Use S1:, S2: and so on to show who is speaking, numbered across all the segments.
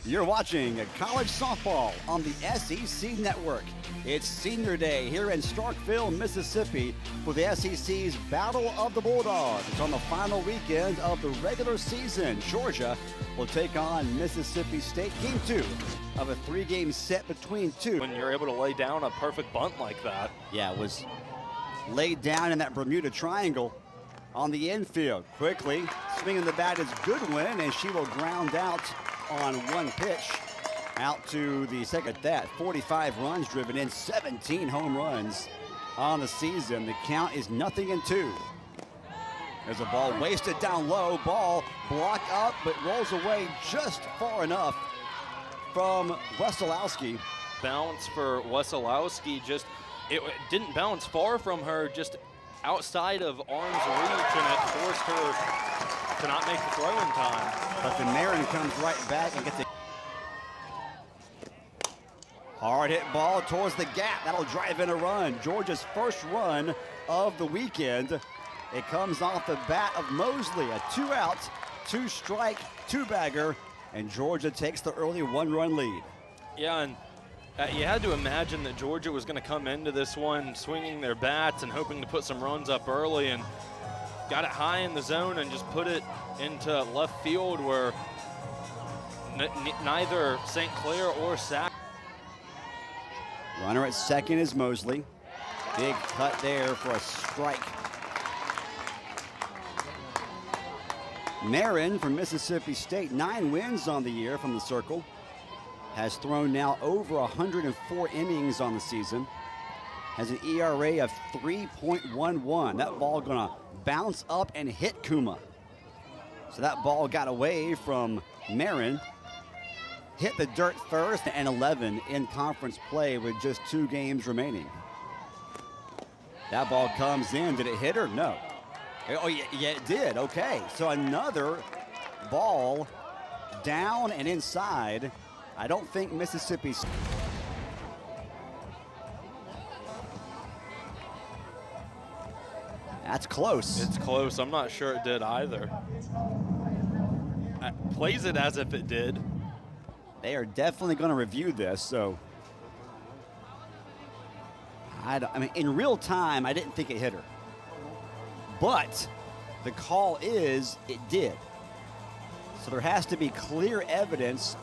S1: You're watching college softball on the SEC Network. It's senior day here in Starkville, Mississippi for the SEC's Battle of the Bulldogs. It's on the final weekend of the regular season. Georgia will take on Mississippi State. Game 2 of a 3-game set between two.
S2: When you're able to lay down a perfect bunt like that.
S1: Yeah, it was laid down in that Bermuda Triangle on the infield. Quickly, swinging the bat is Goodwin, and she will ground out on one pitch out to the second. That 45 runs driven in, 17 home runs on the season. The count is 0-2. There's a ball wasted down low. Ball blocked up, but rolls away just far enough from Wesolowski.
S2: Bounce for Wesolowski. It didn't bounce far from her, just outside of arm's reach, and it forced her to not make the throw in time.
S1: But the Marin comes right back and gets a hard hit ball towards the gap. That'll drive in a run. Georgia's first run of the weekend. It comes off the bat of Mosley. A 2-out, 2-strike, 2-bagger, and Georgia takes the early 1-run lead.
S2: Yeah, and you had to imagine that Georgia was going to come into this one swinging their bats and hoping to put some runs up early, and got it high in the zone and just put it into left field where neither St. Clair or Sac.
S1: Runner at second is Mosley. Big cut there for a strike. Marin from Mississippi State, 9 wins on the year from the circle. Has thrown now over 104 innings on the season. Has an ERA of 3.11. That ball gonna bounce up and hit Kuma. So that ball got away from Marin. Hit the dirt first, and 11 in conference play with just 2 games remaining. That ball comes in. Did it hit her? No. Oh, yeah, it did. Okay, so another ball down and inside. I don't think Mississippi's. That's close.
S2: It's close. I'm not sure it did either. Plays it as if it did.
S1: They are definitely going to review this, so I mean, in real time, I didn't think it hit her. But the call is it did. So there has to be clear evidence.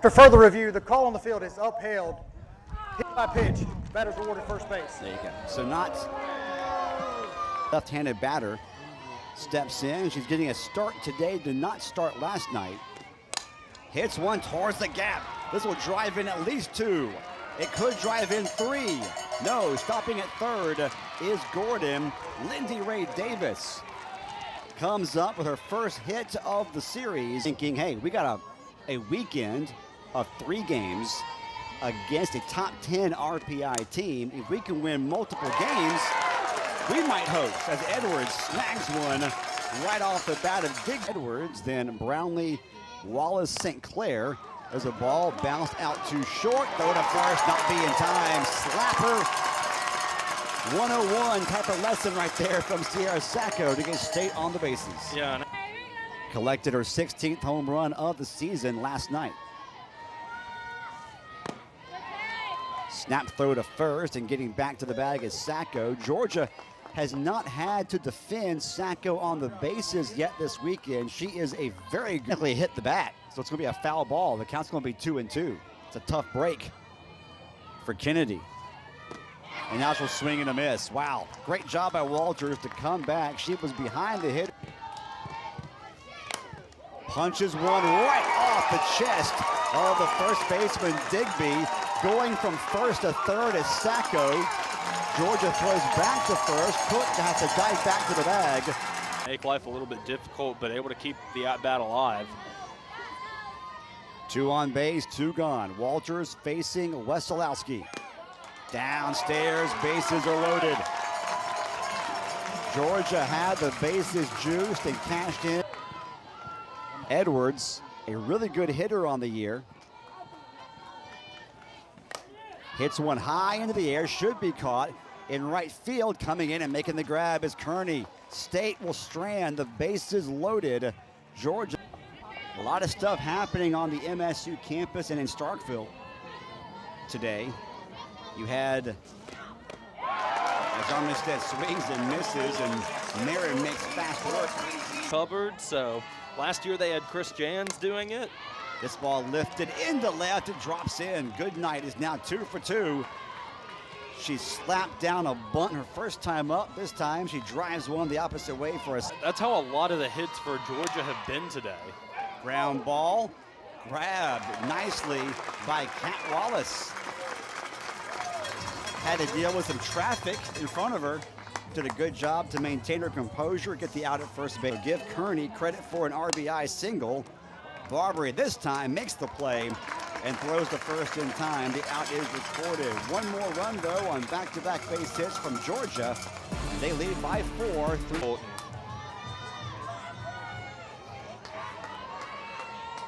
S3: For further review, the call on the field is upheld. Hit by pitch. Batter's awarded first base.
S1: There you go. So not left-handed batter steps in. She's getting a start today. Did not start last night. Hits one towards the gap. This will drive in at least 2. It could drive in 3. No, stopping at third is Gordon. Lindy Ray Davis comes up with her first hit of the series, thinking, hey, we got a weekend of 3 games against a top 10 RPI team. If we can win multiple games, we might host, as Edwards snags one right off the bat of Dig Edwards. Then Brownlee, Wallace, St. Clair. There's a ball bounced out too short. Throw to first, not be in time. Slapper. 101 type of lesson right there from Sierra Sacco to get State on the bases.
S2: Yeah.
S1: Collected her 16th home run of the season last night. Snap throw to first, and getting back to the bag is Sacco. Georgia has not had to defend Sacco on the bases yet this weekend. She is a very good hit the bat, so it's going to be a foul ball. The count's going to be 2-2. It's a tough break for Kennedy. And now she'll swing and a miss. Wow, great job by Walters to come back. She was behind the hit. Punches one right off the chest of the first baseman, Digby. Going from first to third is Sacco. Georgia throws back to first. Cook has to dive back to the bag.
S2: Make life a little bit difficult, but able to keep the at-bat alive.
S1: 2 on base, 2 gone. Walters facing Wesolowski. Downstairs, bases are loaded. Georgia had the bases juiced and cashed in. Edwards, a really good hitter on the year. Hits one high into the air, should be caught in right field. Coming in and making the grab is Kearney. State will strand the bases loaded. Georgia. A lot of stuff happening on the MSU campus and in Starkville today. You had, as Armistead swings and misses, and Marin makes fast work.
S2: Covered, so last year they had Chris Jans doing it.
S1: This ball lifted into left, it drops in. Goodnight is now 2 for 2. She slapped down a bunt her first time up. This time she drives one the opposite way for us.
S2: That's how a lot of the hits for Georgia have been today.
S1: Ground ball, grabbed nicely by Kat Wallace. Had to deal with some traffic in front of her. Did a good job to maintain her composure, get the out at first base. Give Kearney credit for an RBI single. Barbary this time makes the play and throws the first in time. The out is recorded. One more run, though, on back-to-back base hits from Georgia. And they lead by 4.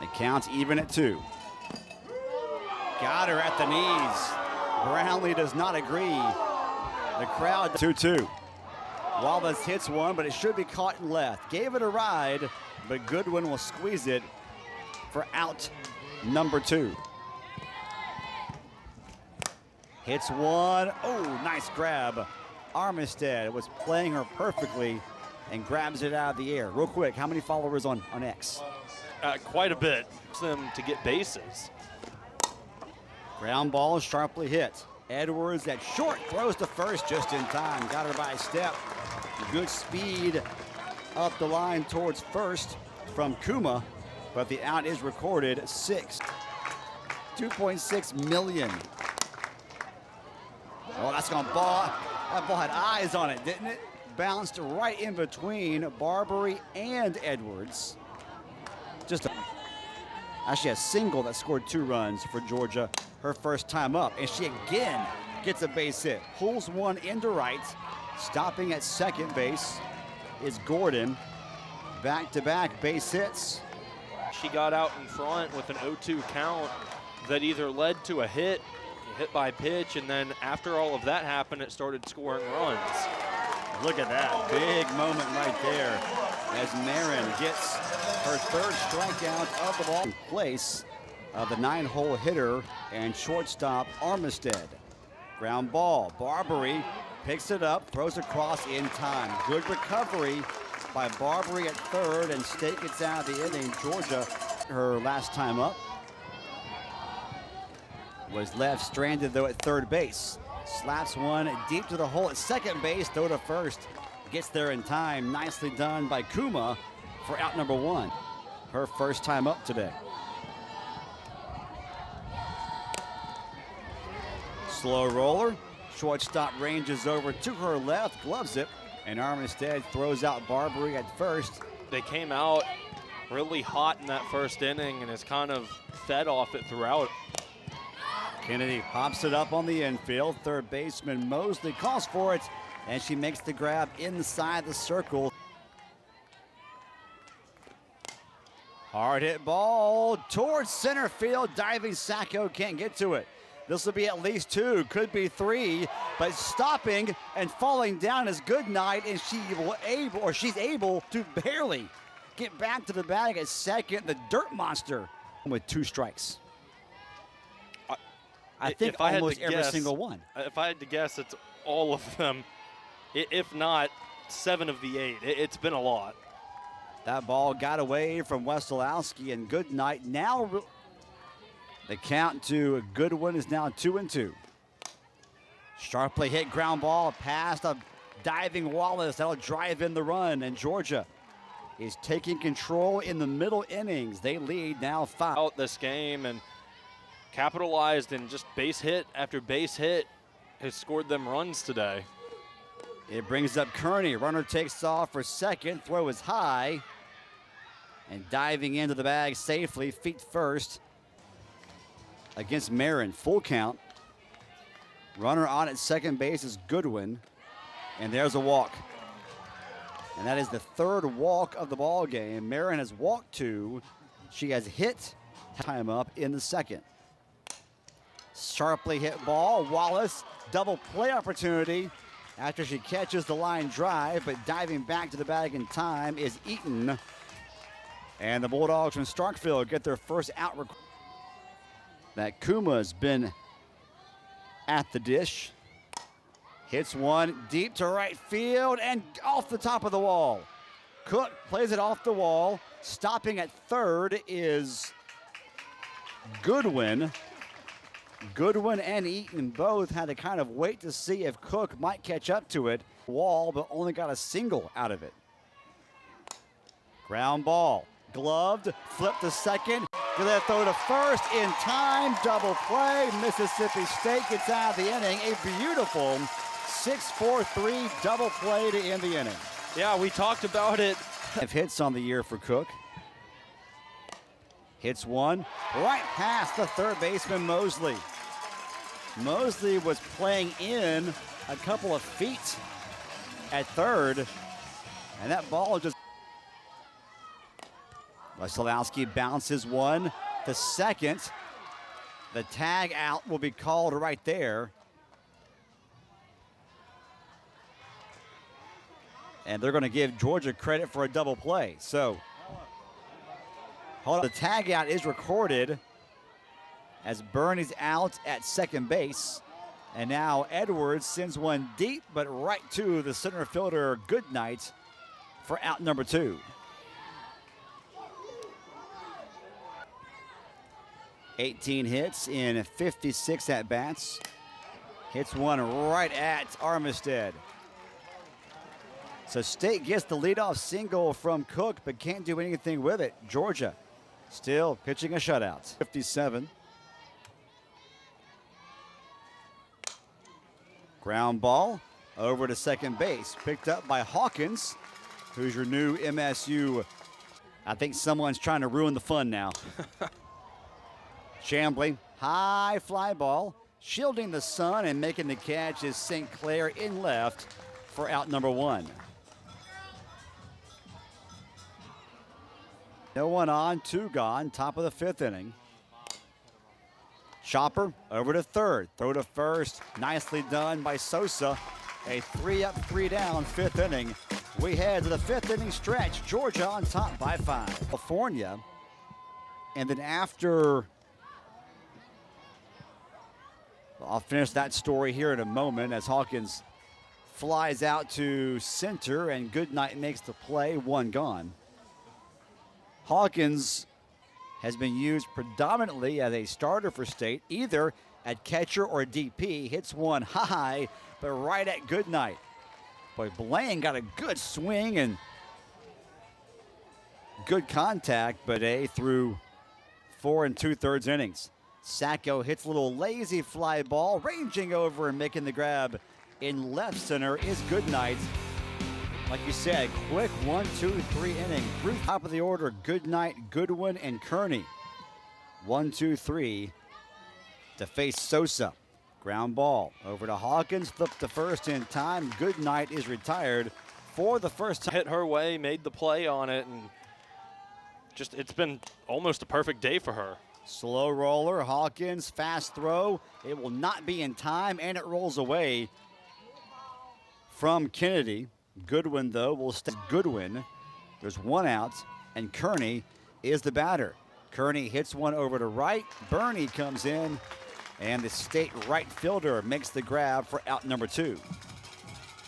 S1: The count's even at 2. Got her at the knees. Brownlee does not agree. The crowd 2-2. Wallace hits one, but it should be caught in left. Gave it a ride, but Goodwin will squeeze it for out number 2. Hits one. Oh, nice grab. Armistead was playing her perfectly and grabs it out of the air. Real quick, how many followers on X?
S2: Quite a bit. For them to get bases.
S1: Ground ball sharply hit. Edwards at short throws to first just in time. Got her by a step. Good speed up the line towards first from Kuma, but the out is recorded. 2.6 million. Oh, that's gonna ball. That ball had eyes on it, didn't it? Bounced right in between Barbary and Edwards. Actually a single that scored 2 runs for Georgia her first time up. And she again gets a base hit. Pulls one into right. Stopping at second base is Gordon. Back-to-back base hits.
S2: She got out in front with an 0-2 count that either led to a hit by pitch, and then after all of that happened, it started scoring runs.
S1: Look at that big moment right there as Marin gets her 3rd strikeout of the ball in place of the 9-hole hitter and shortstop Armistead. Ground ball. Barbary picks it up, throws across in time. Good recovery by Barbary at 3rd, and State gets out of the inning. Georgia, her last time up, was left stranded though at 3rd base. Slaps one deep to the hole at second base, throw to first. Gets there in time. Nicely done by Kuma for out number 1. Her first time up today. Slow roller. Shortstop ranges over to her left, gloves it, and Armistead throws out Barbary at first.
S2: They came out really hot in that first inning and has kind of fed off it throughout.
S1: Kennedy pops it up on the infield. 3rd baseman Mosley calls for it, and she makes the grab inside the circle. Hard hit ball towards center field. Diving Sacco can't get to it. This will be at least 2, could be 3, but stopping and falling down is Goodnight, and she's able to barely get back to the bag at second. The Dirt Monster with 2 strikes. I think almost every single one.
S2: If I had to guess, it's all of them. If not, 7 of the 8. It's been a lot.
S1: That ball got away from Wesolowski, and Goodnight now. The count to Goodwin is now 2-2. Sharply hit ground ball past a diving Wallace. That'll drive in the run, and Georgia is taking control in the middle innings. They lead now 5.
S2: Out this game and capitalized in just base hit after base hit, has scored them runs today.
S1: It brings up Kearney. Runner takes off for second. Throw is high. And diving into the bag safely, feet first against Marin. Full count. Runner on at second base is Goodwin. And there's a walk. And that is the 3rd walk of the ball game. Marin has walked 2. She has hit time up in the 2nd. Sharply hit ball. Wallace, double play opportunity. after she catches the line drive, but diving back to the bag in time is Eaton. And the Bulldogs from Starkville get their first out. That Kuma's been at the dish. Hits one deep to right field and off the top of the wall. Cook plays it off the wall. Stopping at third is Goodwin. Goodwin and Eaton both had to kind of wait to see if Cook might catch up to it. Wall, but only got a single out of it. Ground ball. Gloved, flip to second. Gonna throw to first in time. Double play. Mississippi State gets out of the inning. A beautiful 6-4-3 double play to end the inning.
S2: Yeah, we talked about it.
S1: 5 hits on the year for Cook. Hits one right past the third baseman Mosley. Mosley was playing in a couple of feet at third, and that ball just. Wasilowski bounces one to second. The tag out will be called right there. And they're going to give Georgia credit for a double play. So, hold on. The tag out is recorded as Bernie's out at second base. And now Edwards sends one deep, but right to the center fielder Goodnight for out number 2. 18 hits in 56 at-bats. Hits one right at Armistead. So State gets the leadoff single from Cook, but can't do anything with it. Georgia still pitching a shutout. 57. Ground ball over to second base. Picked up by Hawkins, who's your new MSU. I think someone's trying to ruin the fun now. Chambly, high fly ball, shielding the sun and making the catch is St. Clair in left for out number 1. No one on, 2 gone, top of the 5th inning. Chopper over to third, throw to first, nicely done by Sosa. A 3-up, 3-down 5th inning. We head to the 5th inning stretch. Georgia on top by 5. California, and then after. I'll finish that story here in a moment as Hawkins flies out to center and Goodnight makes the play, 1 gone. Hawkins has been used predominantly as a starter for State, either at catcher or DP. Hits one high, but right at Goodnight. Boy, Blaine got a good swing and good contact, but through 4 2/3 innings. Sacco hits a little lazy fly ball, ranging over and making the grab in left center is Goodnight. Like you said, quick 1, 2, 3 inning. Through top of the order, Goodnight, Goodwin, and Kearney. 1, 2, 3 to face Sosa. Ground ball over to Hawkins, flip to first in time. Goodnight is retired for the first time.
S2: Hit her way, made the play on it, and just it's been almost a perfect day for her.
S1: Slow roller, Hawkins, fast throw. It will not be in time, and it rolls away from Kennedy. Goodwin, though, will stay. Goodwin, there's 1 out, and Kearney is the batter. Kearney hits one over to right. Bernie comes in, and the State right fielder makes the grab for out number 2.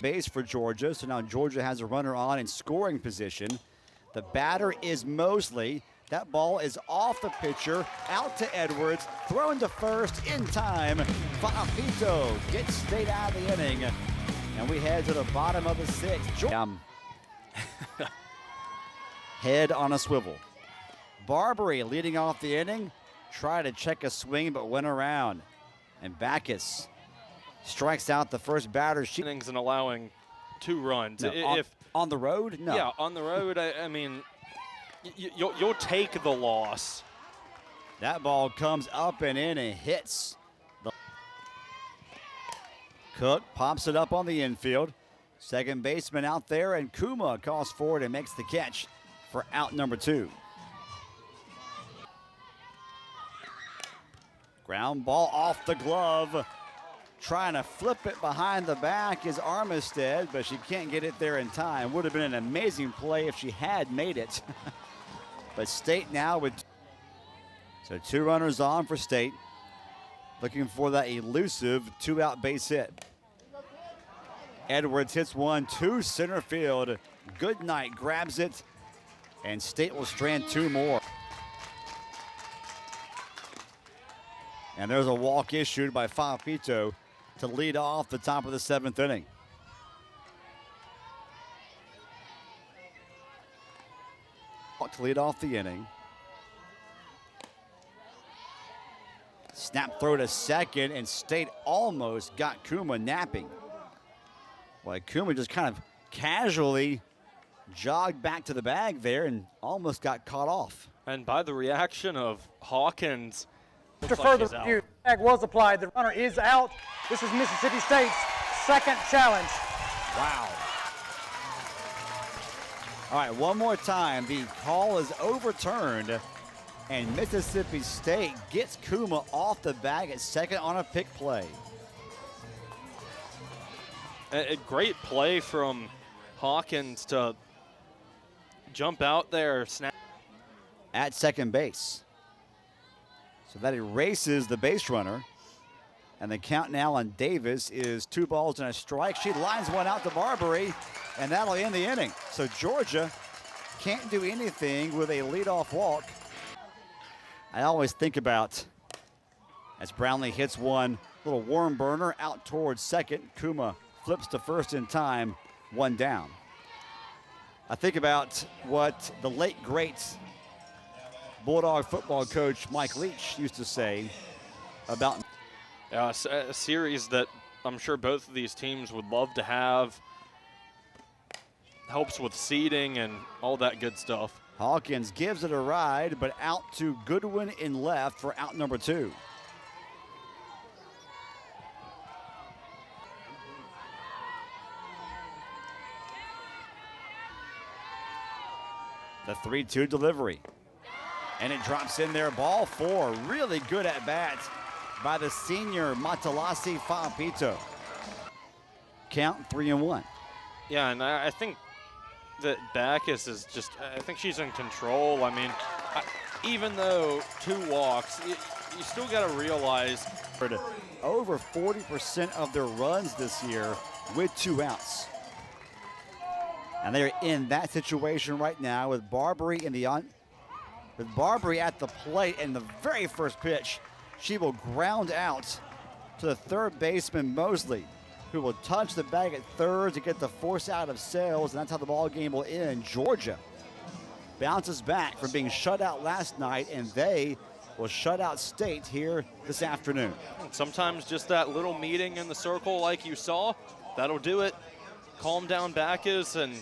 S1: Base for Georgia, so now Georgia has a runner on in scoring position. The batter is Mosley. That ball is off the pitcher, out to Edwards, thrown to first in time. Fapito gets State out of the inning, and we head to the bottom of the 6th. Head on a swivel. Barbary leading off the inning, tried to check a swing but went around. And Backus strikes out the first batter.
S2: Innings and allowing 2 runs.
S1: No, on the road? No.
S2: Yeah, on the road, I mean, you'll take the loss.
S1: That ball comes up and in and hits. Cook pops it up on the infield. Second baseman out there, and Kuma calls forward and makes the catch for out number 2. Ground ball off the glove. Trying to flip it behind the back is Armistead, but she can't get it there in time. Would have been an amazing play if she had made it. But State now with, so 2 runners on for State. Looking for that elusive 2-out base hit. Edwards hits one to center field. Goodnight grabs it, and State will strand 2 more. And there's a walk issued by Falpito to lead off the top of the 7th inning. Walk to lead off the inning. Snap throw to second, and State almost got Kuma napping. Well, Kuma just kind of casually jogged back to the bag there and almost got caught off.
S2: And by the reaction of Hawkins,
S3: After
S2: looks like
S3: further
S2: she's out.
S3: review, the tag was applied. The runner is out. This is Mississippi State's second challenge.
S1: Wow. All right, one more time. The call is overturned, and Mississippi State gets Kuma off the bag at second on a pick play.
S2: A great play from Hawkins to jump out there, snap.
S1: At second base. So that erases the base runner. And the count now on Davis is 2 balls and a strike. She lines one out to Barbary, and that'll end the inning. So Georgia can't do anything with a leadoff walk. I always think about, as Brownlee hits one, little warm burner out towards second. Kuma flips to first in time, 1 down. I think about what the late great Bulldog football coach Mike Leach used to say about
S2: A series that I'm sure both of these teams would love to have. Helps with seeding and all that good stuff.
S1: Hawkins gives it a ride, but out to Goodwin in left for out number 2. The 3-2 delivery. And it drops in there, ball 4. Really good at bat by the senior Matalasi Falpito. Count 3-1.
S2: Yeah, and I think that Backus is just, I think she's in control. I mean, even though 2 walks, you still got to realize.
S1: Over 40% of their runs this year with 2 outs. And they're in that situation right now with Barbary in the with Barbary at the plate, and the very first pitch, she will ground out to the third baseman Mosley, who will touch the bag at third to get the force out of Sales, and that's how the ball game will end. Georgia bounces back from being shut out last night, and they will shut out State here this afternoon.
S2: Sometimes just that little meeting in the circle like you saw, that'll do it. Calm down Backus, and